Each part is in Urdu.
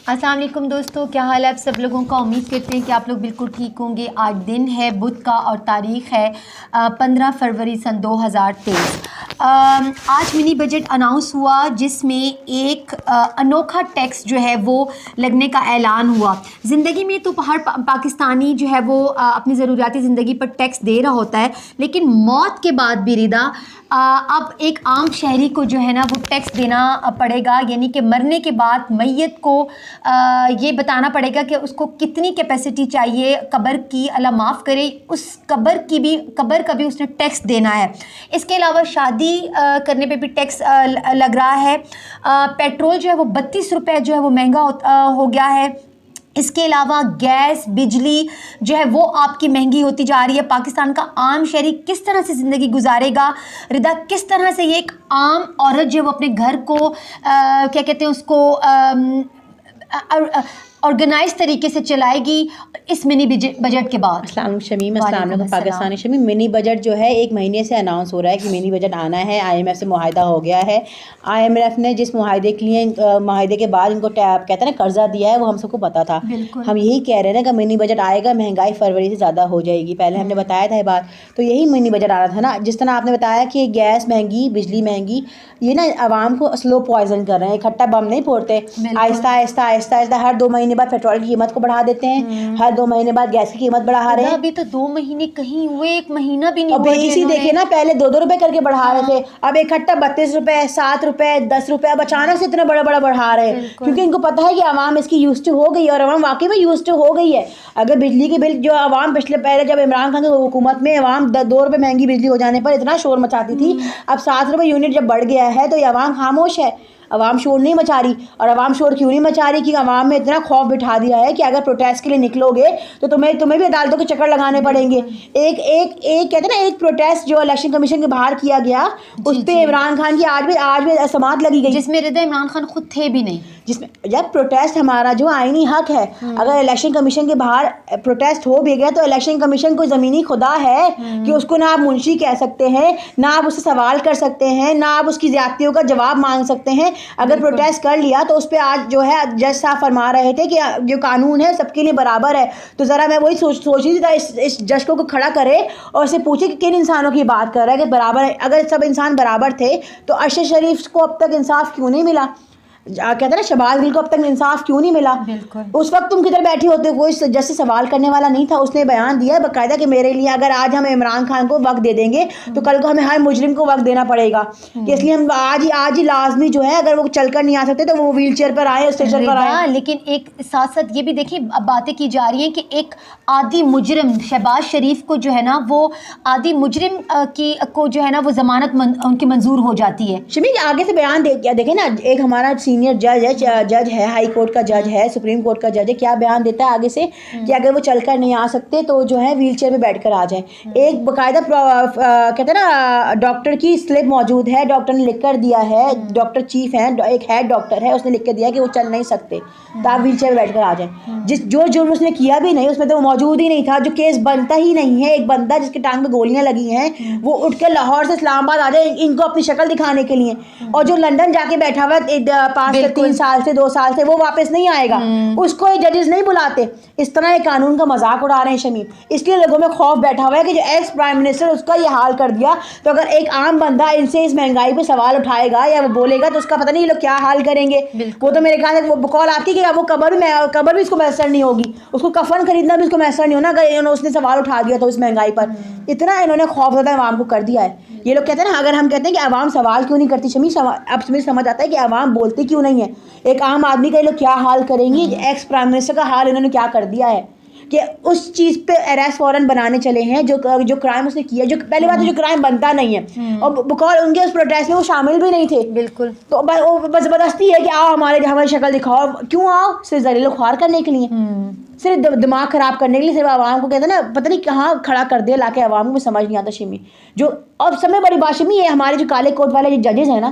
السلام علیکم دوستو، کیا حال ہے آپ سب لوگوں کا؟ امید کرتے ہیں کہ آپ لوگ بالکل ٹھیک ہوں گے۔ آج دن ہے بدھ کا اور تاریخ ہے 15 فروری سن 2023۔ آج منی بجٹ اناؤنس ہوا جس میں ایک انوکھا ٹیکس جو ہے وہ لگنے کا اعلان ہوا۔ زندگی میں تو ہر پاکستانی جو ہے وہ اپنی ضروریاتی زندگی پر ٹیکس دے رہا ہوتا ہے، لیکن موت کے بعد بھی ردا اب ایک عام شہری کو جو ہے نا وہ ٹیکس دینا پڑے گا، یعنی کہ مرنے کے بعد میت کو یہ بتانا پڑے گا کہ اس کو کتنی کیپیسٹی چاہیے قبر کی، اللہ معاف کرے اس قبر کا بھی اس نے ٹیکس دینا ہے۔ اس کے علاوہ شادی کرنے پہ بھی ٹیکس لگ رہا ہے۔ پیٹرول جو ہے وہ 32 روپے جو ہے وہ مہنگا ہو گیا ہے۔ اس کے علاوہ گیس، بجلی جو ہے وہ آپ کی مہنگی ہوتی جا رہی ہے۔ پاکستان کا عام شہری کس طرح سے زندگی گزارے گا؟ ردا کس طرح سے یہ ایک عام عورت جو ہے وہ اپنے گھر کو کیا کہتے ہیں اس کو آرگنائز طریقے سے چلائے گی اس منی بجٹ کے بعد؟ السلام علیکم شمیم، السلام علیکم پاکستانی شمیم۔ منی بجٹ جو ہے ایک مہینے سے اناؤنس ہو رہا ہے کہ منی بجٹ آنا ہے۔ آئی ایم ایف سے معاہدہ ہو گیا ہے۔ آئی ایم ایف نے جس معاہدے کے لیے معاہدے کے بعد ان کو کہتے ہیں نا قرضہ دیا ہے، وہ ہم سب کو پتا تھا۔ ہم یہی کہہ رہے ہیں کہ منی بجٹ آئے گا، مہنگائی فروری سے زیادہ ہو جائے گی، پہلے ہم نے بتایا تھا یہ بات، تو یہی منی بجٹ آ رہا تھا نا۔ جس طرح آپ نے بتایا کہ گیس مہنگی، بجلی مہنگی، یہ نا عوام کو سلو پوائزن کر رہے ہیں، اکٹھا بم نہیں پھوڑتے، آہستہ آہستہ آہستہ آہستہ ہر 2 مہینے بعد پیٹرول کی قیمت کو بڑھا دیتے ہیں، ہر 2 مہینے بعد گیس کی قیمت بڑھا رہے ہیں۔ ابھی تو 2 مہینے کہیں ہوئے، 1 مہینہ بھی نہیں ہوا۔ اب اسی دیکھیں نا، پہلے 2 روپے کر کے بڑھا رہے تھے، اب اکٹھا 32 روپے، 7 روپے، 10 روپے، اب اچانک سے اتنا بڑا بڑھا رہے ہیں، کیونکہ ان کو پتہ ہے کہ عوام اس کی یوز ٹو ہو گئی ہے، اور عوام واقعی میں یوز ٹو ہو گئی ہے۔ اگر بجلی کے بل جو عوام پہلے جب عمران خان کی حکومت میں عوام 2 روپے مہنگی بجلی ہو جانے پر اتنا شور مچاتی تھی، اب 7 روپے یونٹ جب بڑھ گیا ہے تو یہ عوام خاموش ہے، عوام شور نہیں مچا رہی۔ اور عوام شور کیوں نہیں مچا رہی؟ کہ عوام میں اتنا خوف بٹھا دیا ہے کہ اگر پروٹیسٹ کے لیے نکلو گے تو تمہیں بھی عدالتوں کے چکر لگانے پڑیں گے۔ ایک کہتے ہیں نا، ایک پروٹیسٹ جو الیکشن کمیشن کے باہر کیا گیا، اس پہ عمران خان کی آج بھی سماعت لگی گئی، جس میں رضا عمران خان خود تھے بھی نہیں، جس میں جب پروٹیسٹ ہمارا جو آئینی حق ہے، اگر الیکشن کمیشن کے باہر پروٹیسٹ ہو بھی گیا تو الیکشن کمیشن کوئی زمینی خدا ہے کہ اس کو نہ آپ منشی کہہ سکتے ہیں، نہ آپ اس سے سوال کر سکتے ہیں، نہ آپ اس کی زیادتیوں کا جواب مانگ سکتے ہیں۔ اگر پروٹیسٹ کر لیا تو اس پہ آج جو ہے جج صاحب فرما رہے تھے کہ جو قانون ہے سب کے لیے برابر ہے، تو ذرا میں وہی سوچ رہی تھی اس جج کو کھڑا کرے اور اسے پوچھے کہ کن انسانوں کی بات کر رہا ہے کہ برابر ہے۔ اگر سب انسان برابر تھے تو ارشد شریف کو اب تک انصاف کیوں نہیں ملا؟ کہتے ہیں نا شہباز گل کو اب تک انصاف کیوں نہیں ملا؟ اس وقت تم کدھر بیٹھے ہوتے؟ کوئی جج سے سوال کرنے والا نہیں تھا۔ اس نے بیان دیا باقاعدہ کہ میرے لیے اگر آج ہم عمران خان کو وقت دے دیں گے تو کل کو ہمیں ہر مجرم کو وقت دینا پڑے گا، کہ اس لیے ہم آج ہی لازمی جو ہے اگر وہ چل کر نہیں آ سکتے تو وہ ویل چیئر پر آئے، اسٹیشن پر آئے۔ لیکن ایک ساتھ ساتھ یہ بھی دیکھیں باتیں کی جا رہی ہیں کہ ایک عادی مجرم شہباز شریف کو جو ہے نا وہ عادی مجرم کو جو ہے نا وہ ضمانت ان کی منظور ہو جاتی ہے۔ شمی آگے سے بیان دیکھیں نا، ایک ہمارا سینئر جج ہے، ہائی کورٹ کا جج ہے، سپریم کورٹ کا جج ہے، کیا بیان دیتا ہے آگے سے کہ اگر وہ چل کر نہیں آ سکتے تو جو ہے ویل چیئر پہ بیٹھ کر آ جائیں۔ ایک باقاعدہ کہتے ہیں نا ڈاکٹر کی سلپ موجود ہے، ڈاکٹر نے لکھ کر دیا ہے، ڈاکٹر چیف ہیں، ایک ہیڈ ڈاکٹر ہے، اس نے لکھ کر دیا کہ وہ چل نہیں سکتے تو آپ ویل چیئر پہ بیٹھ کر آ جائیں۔ جو جرم اس نے کیا بھی نہیں، اس میں تو وہ موجود ہی نہیں تھا، جو کیس بنتا ہی نہیں ہے۔ ایک بندہ جس کے ٹانگ میں گولیاں لگی ہیں وہ اٹھ کے لاہور سے اسلام آباد آ جائے ان کو اپنی شکل دکھانے کے لیے، اور جو لندن جا کے بیٹھا ہوا 3 سال سے 2 سال سے وہ واپس نہیں آئے گا، اس کو ججز نہیں بلاتے۔ اس طرح یہ قانون کا مذاق اڑا رہے ہیں شمیم، اس لیے لوگوں میں خوف بیٹھا ہوا ہے کہ جو ایکس پرائم منسٹر اس کا یہ حال کر دیا، تو اگر ایک عام بندہ ان سے اس مہنگائی پہ سوال اٹھائے گا یا وہ بولے گا تو اس کا پتہ نہیں یہ لوگ کیا حال کریں گے۔ وہ تو میرے خیال ہے وہ بقول آپ کی کہ وہ قبر بھی اس کو میسر نہیں ہوگی، اس کو کفن خریدنا بھی اس کو میسر نہیں ہونا اگر اس نے سوال اٹھا دیا تو اس مہنگائی پر۔ اتنا انہوں نے خوف زدہ عوام کو کر دیا ہے۔ یہ لوگ کہتے ہیں نا، اگر ہم کہتے ہیں کہ عوام سوال کیوں نہیں کرتی شمی، اب سمجھ آتا ہے کہ عوام بولتی کیوں نہیں ہے۔ ایک عام آدمی کا یہ لوگ کیا حال کریں گی؟ ایکس پرائم منسٹر کا حال انہوں نے کیا کر دیا ہے کہ اس چیز پہ اریسٹ فوراً بنانے چلے ہیں جو کرائم اس نے کیا، جو پہلی بات ہے جو کرائم بنتا نہیں ہے، اور بقول ان کے اس پروٹیسٹ میں وہ شامل بھی نہیں تھے۔ بالکل، تو بس زبردستی ہے کہ آؤ ہماری شکل دکھاؤ۔ کیوں آؤ؟ صرف ذلیل و خوار کرنے کے لیے، صرف دماغ خراب کرنے کے لیے، صرف عوام کو کہتے ہیں نا پتہ نہیں کہاں کھڑا کر دیا لا کے عوام کو سمجھ نہیں آتا شمی۔ جو اور سب سے بڑی بات شمی، یہ ہمارے جو کالے کوٹ والے جو ججز ہیں نا،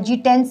G10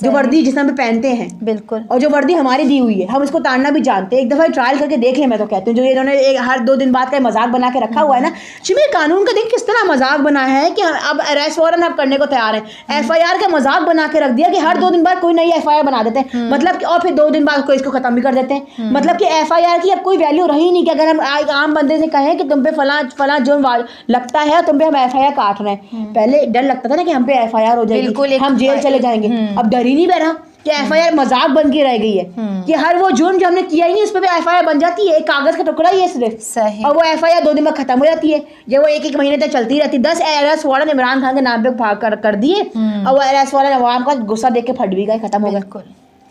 جو وردی جس ہم پہنتے ہیں بالکل, اور جو وردی ہماری دی ہوئی ہے ہم اس کو تاڑنا بھی جانتے ہیں. ایک دفعہ ٹرائل کر کے دیکھ لیں. میں تو کہتی ہوں جو انہوں نے ہر 2 دن بعد کا مذاق بنا کے رکھا ہوا ہے نا, شمی قانون کا دیکھ کس طرح مذاق بنا ہے کہ اب اریسٹ وارنٹ اب کرنے کو تیار ہیں. ایف آئی آر کا مذاق بنا کے رکھ دیا کہ ہر 2 دن بعد کوئی نئی ایف آئی آر بنا دیتے ہیں, مطلب کہ اور پھر 2 دن بعد کوئی اس کو ختم بھی کر دیتے ہیں. مطلب کہ ایف آئی آر کی اب کوئی ویلیو رہی نہیں کہ اگر ہم عام بندے سے کہیں کہ تم پہ فلاں جرم لگتا ہے تم پہ ہم ایف آئی آر کاٹ رہے ہیں. پہلے ڈر لگتا تھا نا کہ ہم پہ ایف آئی آر ہو جائے گی, ہم جیل چلے جائیں گے. اب ڈر ہی نہیں بہرا کہ ایف آئی آر مذاق بن کے رہ گئی ہے کہ ہر وہ جرم جو ہم نے کیا ہی نہیں اس پہ بھی ایف آئی آر بن جاتی ہے. ایک کاغذ کا ٹکڑا ہی ہے صرف, اور وہ ایف آئی آر 2 دن میں ختم ہو جاتی ہے. جب وہ 1 مہینے تک چلتی رہتی. 10 اریسٹ وارنٹ عمران خان کے نام پہ کر دیے اور وہ اریسٹ وارنٹ عوام کا غصہ دیکھ کے پھٹ بھی گئے, ختم ہو گئے.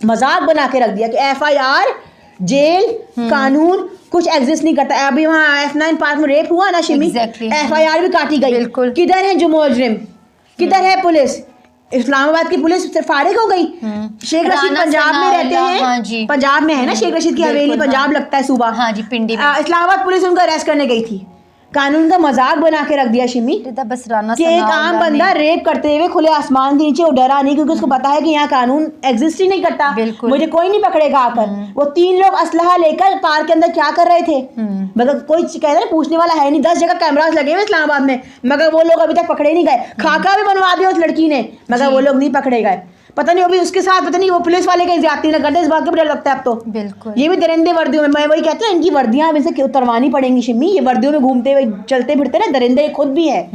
مذاق بنا کے رکھ دیا کہ ایف آئی آر جیل قانون کچھ ایگزسٹ نہیں کرتا. ابھی وہاں F9 پارک میں ریپ ہوا نا شمی, ایف آئی آر بھی کاٹی گئی. کدھر ہے جو مجرم, کدھر ہے پولیس؟ اسلام آباد کی پولیس فارغ ہو گئی. شیخ رشید پنجاب میں رہتے ہیں, پنجاب میں ہے نا شیخ رشید کی حویلی, پنجاب لگتا ہے صوبہ. اسلام آباد پولیس ان کو اریسٹ کرنے گئی تھی. قانون کا مذاق بنا کے رکھ دیا شمی کہ ایک عام بندہ ریپ کرتے ہوئے کھلے آسمان کے نیچے وہ ڈرا نہیں کیونکہ اس کو پتا ہے کہ یہاں قانون ایگزسٹ ہی نہیں کرتا, مجھے کوئی نہیں پکڑے گا آ کر. وہ 3 لوگ اسلحہ لے کر پارک کے اندر کیا کر رہے تھے, مگر کوئی کہتے ہیں پوچھنے والا ہے نہیں. 10 جگہ کیمراز لگے ہوئے اسلام آباد میں, مگر وہ لوگ ابھی تک پکڑے نہیں گئے. خاکہ بھی بنوا دیا اس لڑکی نے, مگر وہ لوگ نہیں پکڑے گئے. پتہ نہیں ابھی اس کے ساتھ پتہ نہیں وہ پولیس والے کا زیادتی نہ کرتے, اس بات کا بھی ڈر لگتا ہے اب تو. بالکل یہ بھی درندے وردیوں میں وہی کہتے ہیں ان کی وردیاں اب ان سے اتروانی پڑیں گی شمی. یہ وردیوں میں گھومتے ہوئے چلتے پھرتے نا درندے خود بھی ہے.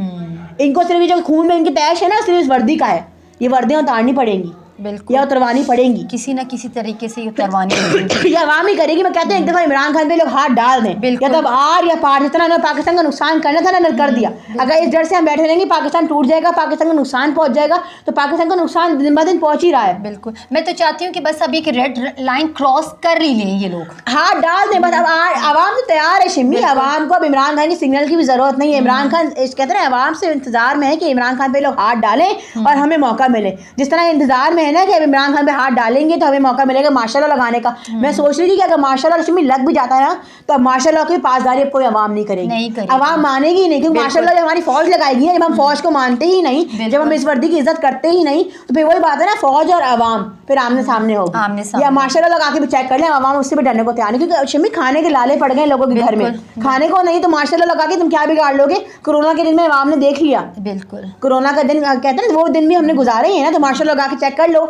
ان کو صرف جو خون میں ان کی تیش ہے نا صرف اس وردی کا ہے. یہ وردیاں اتارنی پڑیں گی, بالکل یا اتروانی پڑیں گی کسی نہ کسی طریقے سے. اتروانی پڑیں گی, یہ عوام ہی کرے گی. میں کہتے ہیں ایک دفعہ عمران خان پہ لوگ ہاتھ ڈال دیں, یا تب آر یا پار جتنا انہوں نے پاکستان کا نقصان کرنا تھا نا کر دیا. اگر اس ڈر سے ہم بیٹھے رہیں گے پاکستان ٹوٹ جائے گا, پاکستان کو نقصان پہنچ جائے گا, تو پاکستان کا نقصان دن بہ دن پہنچ ہی رہا ہے. بالکل میں تو چاہتی ہوں کہ بس اب ایک ریڈ لائن کراس کر ہی لیں یہ لوگ, ہاتھ ڈال دیں بس. اب عوام تو تیار ہے شمی, عوام کو اب عمران خان کی سگنل کی بھی ضرورت نہیں ہے. عمران خان کہتے ہیں عوام سے انتظار میں ہے کہ عمران خان پہ لوگ ہاتھ ڈالیں اور ہمیں موقع ملے. جس طرح انتظار میں ہے نا کہ اب عمران خان پہ ہاتھ ڈالیں گے تو ہمیں موقع ملے گا مارشل لا لگانے کا. میں سوچ رہی تھی کہ اگر مارشل لا شمی لگ بھی جاتا ہے نا تو اب مارشل لا کی پاسداری اب کوئی عوام نہیں کرے گی, عوام مانے گی نہیں. کیونکہ مارشل لا جب ہماری فوج لگائے گی, جب ہم فوج کو مانتے ہی نہیں, جب ہم اس وردی کی عزت کرتے ہی نہیں, تو پھر وہی بات ہے نا فوج اور عوام پھر آمنے سامنے ہوگی. یا مارشل لا لگا کے بھی چیک کر لیں, عوام اس سے بھی ڈرنے کو تیار نہیں. کیونکہ شمی کھانے کے لالے پڑ گئے لوگوں کے گھر میں, کھانے کو نہیں تو مارشل لا لگا کے تم کیا بگاڑ لو گے. کورونا کے دن میں عوام نے دیکھ لیا, بالکل کورونا کا دن کہتے ہیں وہ دن بھی ہم نے گزارے ہی ہیں نا, تو مارشل لا لگا کے چیک کر لو,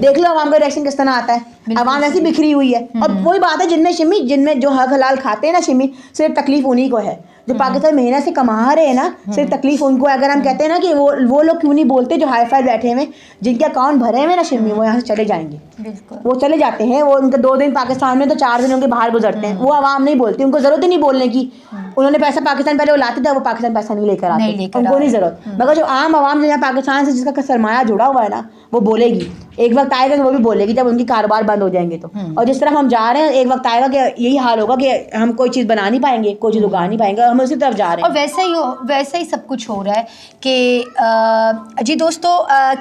دیکھ لو عوام کا ریئیکشن کس طرح آتا ہے. عوام ایسی بکھری ہوئی ہے. اور وہی بات ہے جن میں جو حق حلال کھاتے ہیں نا شمی, صرف تکلیف انہیں کو ہے. جو پاکستان محنت سے کما رہے ہیں نا, صرف تکلیف ان کو. اگر ہم کہتے ہیں نا کہ وہ لوگ کیوں نہیں بولتے جو ہائی فائی بیٹھے ہوئے, جن کے اکاؤنٹ بھرے ہوئے نا شمی, وہ یہاں سے چلے جائیں گے. وہ چلے جاتے ہیں, وہ ان کے 2 دن پاکستان میں تو 4 دن ان کے باہر گزرتے ہیں. وہ عوام نہیں بولتی, ان کو ضرورت ہی نہیں بولنے کی. انہوں نے پیسہ پاکستان پہلے وہ لاتے تھے, وہ پاکستان پیسہ نہیں لے کر آتے, ان کو نہیں ضرورت. مگر جو عام عوام جو یہاں پاکستان سے جس کا سرمایہ جڑا ہوا ہے نا, وہ بولے گی. ایک وقت آئے گا کہ وہ بھی بولے گی جب ان کی کاروبار بند ہو جائیں گے تو. اور جس طرح ہم جا رہے ہیں, ایک وقت آئے گا کہ یہی حال ہوگا کہ ہم کوئی چیز بنا نہیں پائیں گے, کوئی چیز اگا نہیں پائیں گے, ہم اسی طرف جا رہے ہیں. اور ویسا ہی سب کچھ ہو رہا ہے کہ جی دوستو,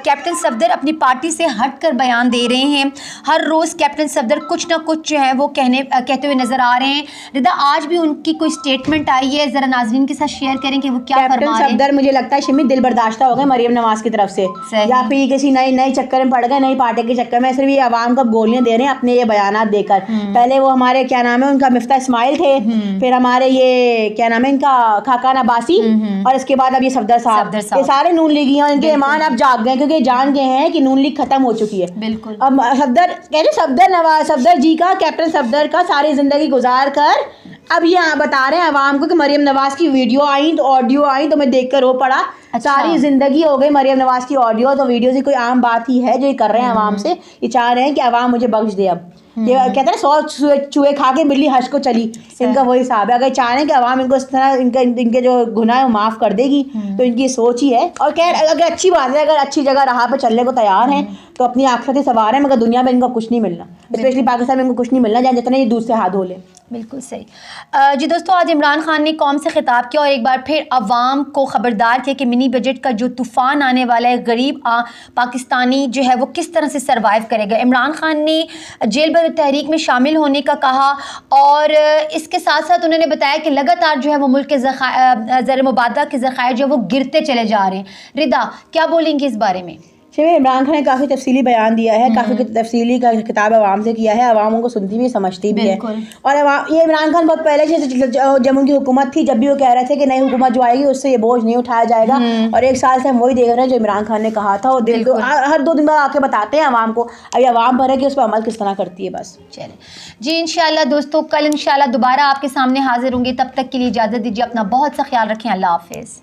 کیپٹن صفدر اپنی پارٹی سے ہٹ کر بیان دے رہے ہیں. ہر روز کیپٹن صفدر کچھ نہ کچھ جو ہے وہ کہتے ہوئے نظر آ رہے ہیں. ردا آج بھی ان کی کوئی اسٹیٹمنٹ آئی ہے, ذرا ناظرین کے ساتھ شیئر کریں کہ وہ کیا فرما رہے ہیں. کیپٹن صفدر مجھے لگتا ہے شمی دل برداشتہ ہو گئے مریم نواز کی طرف سے, یا پھر کسی نئے چکر میں پڑ گئے, نئی پارٹی کے چکر میں. صرف یہ عوام کو گولیاں دے رہے ہیں اپنے یہ بیانات دے کر. پہلے وہ ہمارے کیا نام ہے ان کا مفتاح اسماعیل تھے, پھر ہمارے یہ کیا نام ہے ان کا خاقان عباسی, اور اس کے بعد اب یہ صفدر صاحب. یہ سارے نون لیگی ہیں, ان کے ایمان اب جاگ گئے کیونکہ جان گئے ہیں کہ نون لیگ ختم ہو چکی ہے. بالکل. اب صفدر جی کا, کیپٹن صفدر کا ساری زندگی گزار کر اب یہ بتا رہے ہیں عوام کو کہ مریم نواز کی ویڈیو آئیں تو آڈیو آئیں تو میں دیکھ کر رو پڑا. ساری زندگی ہو گئی مریم نواز کی آڈیو تو ویڈیو سے کوئی عام بات ہی ہے جو یہ کر رہے ہیں عوام سے. یہ چاہ رہے ہیں کہ عوام مجھے بخش دے. اب یہ کہتے ہیں 100 چوہے کھا کے بلی حج کو چلی, ان کا وہی حساب ہے. اگر چاہ رہے ہیں کہ عوام ان کو اس طرح ان کے جو گناہ ہے وہ معاف کر دے گی تو ان کی سوچ ہی ہے. اور اگر اچھی بات ہے, اگر اچھی جگہ راہ پہ چلنے کو تیار ہیں تو اپنی آخرت سوار ہیں, مگر دنیا میں ان کو کچھ نہیں ملنا, اسپیشلی پاکستان میں ان کو کچھ نہیں ملنا جہاں جتنے یہ دودھ سے ہاتھ دھو لیں. بالکل صحیح. جی دوستو, آج عمران خان نے قوم سے خطاب کیا اور ایک بار پھر عوام کو خبردار کیا کہ منی بجٹ کا جو طوفان آنے والا ہے, غریب پاکستانی جو ہے وہ کس طرح سے سروائیو کرے گا. عمران خان نے جیل بھر تحریک میں شامل ہونے کا کہا, اور اس کے ساتھ ساتھ انہوں نے بتایا کہ لگاتار جو ہے وہ ملک کے زر مبادلہ کے ذخائر جو ہے وہ گرتے چلے جا رہے ہیں. ردا, کیا بولیں گے اس بارے میں؟ شیخ عمران خان نے کافی تفصیلی بیان دیا ہے, کافی تفصیلی کا خطاب عوام سے کیا ہے, عوام ان کو سنتی بھی سمجھتی بھی ہے. اور یہ عمران خان بہت پہلے سے جب ان کی حکومت تھی, جب بھی وہ کہہ رہے تھے کہ نئی حکومت جو آئے گی اس سے یہ بوجھ نہیں اٹھایا جائے گا, اور 1 سال سے ہم وہی دیکھ رہے ہیں جو عمران خان نے کہا تھا, اور ہر 2 دن بعد آ کے بتاتے ہیں عوام کو. ابھی عوام پر ہے کہ اس پہ عمل کس طرح کرتی ہے. بس چلیں جی, انشاءاللہ دوستو کل انشاءاللہ دوبارہ آپ کے سامنے حاضر ہوں گے. تب تک کے لیے اجازت دیجیے, اپنا بہت سا خیال رکھیں. اللہ حافظ.